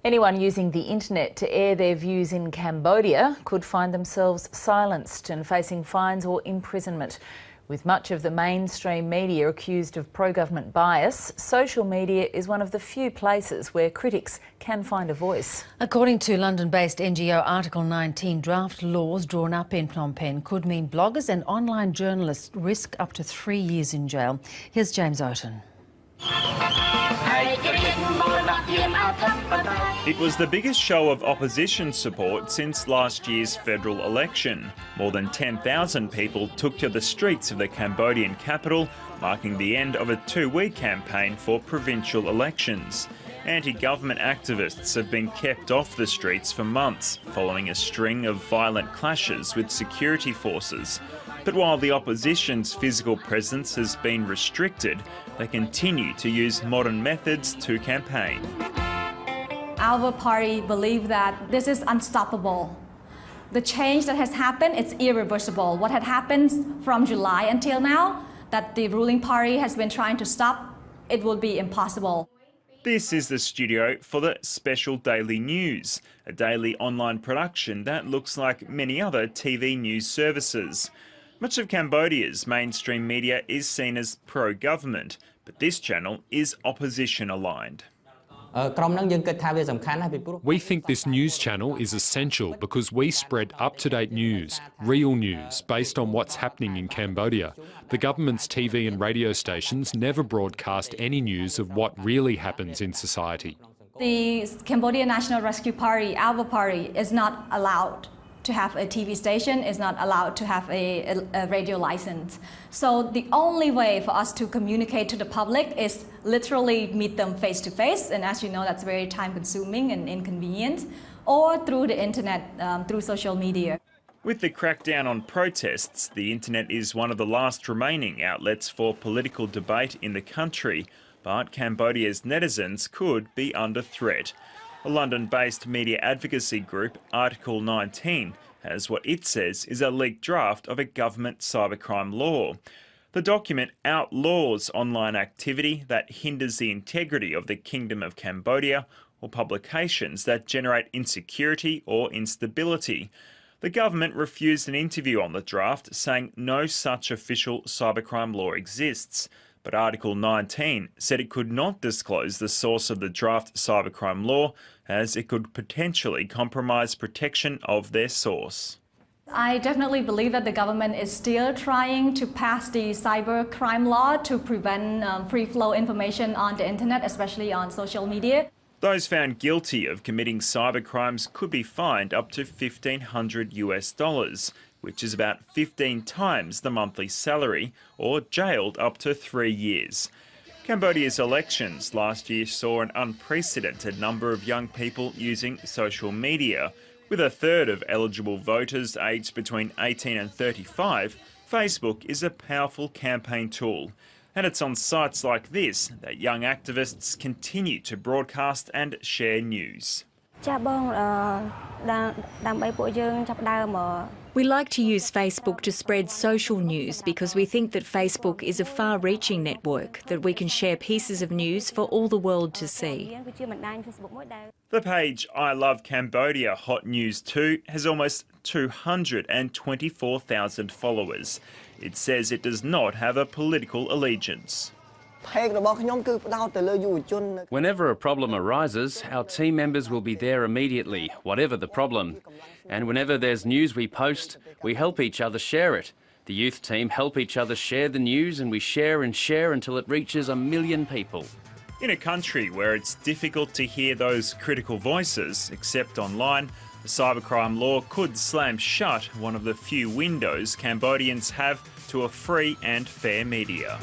Anyone using the internet to air their views in Cambodia could find themselves silenced and facing fines or imprisonment. With much of the mainstream media accused of pro-government bias, social media is one of the few places where critics can find a voice. According to London-based NGO Article 19, draft laws drawn up in Phnom Penh could mean bloggers and online journalists risk up to 3 years in jail. Here's James Oaten. It was the biggest show of opposition support since last year's federal election. More than 10,000 people took to the streets of the Cambodian capital, marking the end of a 2-week campaign for provincial elections. Anti-government activists have been kept off the streets for months, following a string of violent clashes with security forces. But while the opposition's physical presence has been restricted, they continue to use modern methods to campaign. Our party believes that this is unstoppable. The change that has happened is irreversible. What had happened from July until now, that the ruling party has been trying to stop, it will be impossible. This is the studio for the Special Daily News, a daily online production that looks like many other TV news services. Much of Cambodia's mainstream media is seen as pro-government, but this channel is opposition-aligned. We think this news channel is essential because we spread up-to-date news, real news, based on what's happening in Cambodia. The government's TV and radio stations never broadcast any news of what really happens in society. The Cambodian National Rescue Party, our party, is not allowed to have a TV station, is not allowed to have a radio license. So the only way for us to communicate to the public is literally meet them face to face, and as you know, that's very time consuming and inconvenient, or through the internet, through social media. With the crackdown on protests, the internet is one of the last remaining outlets for political debate in the country, but Cambodia's netizens could be under threat. A London-based media advocacy group, Article 19, has what it says is a leaked draft of a government cybercrime law. The document outlaws online activity that hinders the integrity of the Kingdom of Cambodia or publications that generate insecurity or instability. The government refused an interview on the draft, saying no such official cybercrime law exists. But Article 19 said it could not disclose the source of the draft cybercrime law, as it could potentially compromise protection of their source. I definitely believe that the government is still trying to pass the cybercrime law to prevent free flow information on the internet, especially on social media. Those found guilty of committing cybercrimes could be fined up to $1,500, which is about 15 times the monthly salary, or jailed up to 3 years. Cambodia's elections last year saw an unprecedented number of young people using social media. With a third of eligible voters aged between 18 and 35, Facebook is a powerful campaign tool. And it's on sites like this that young activists continue to broadcast and share news. We like to use Facebook to spread social news because we think that Facebook is a far-reaching network, that we can share pieces of news for all the world to see. The page I Love Cambodia Hot News 2 has almost 224,000 followers. It says it does not have a political allegiance. Whenever a problem arises, our team members will be there immediately, whatever the problem. And whenever there's news we post, we help each other share it. The youth team help each other share the news, and we share and share until it reaches 1 million people. In a country where it's difficult to hear those critical voices, except online, the cybercrime law could slam shut one of the few windows Cambodians have to a free and fair media.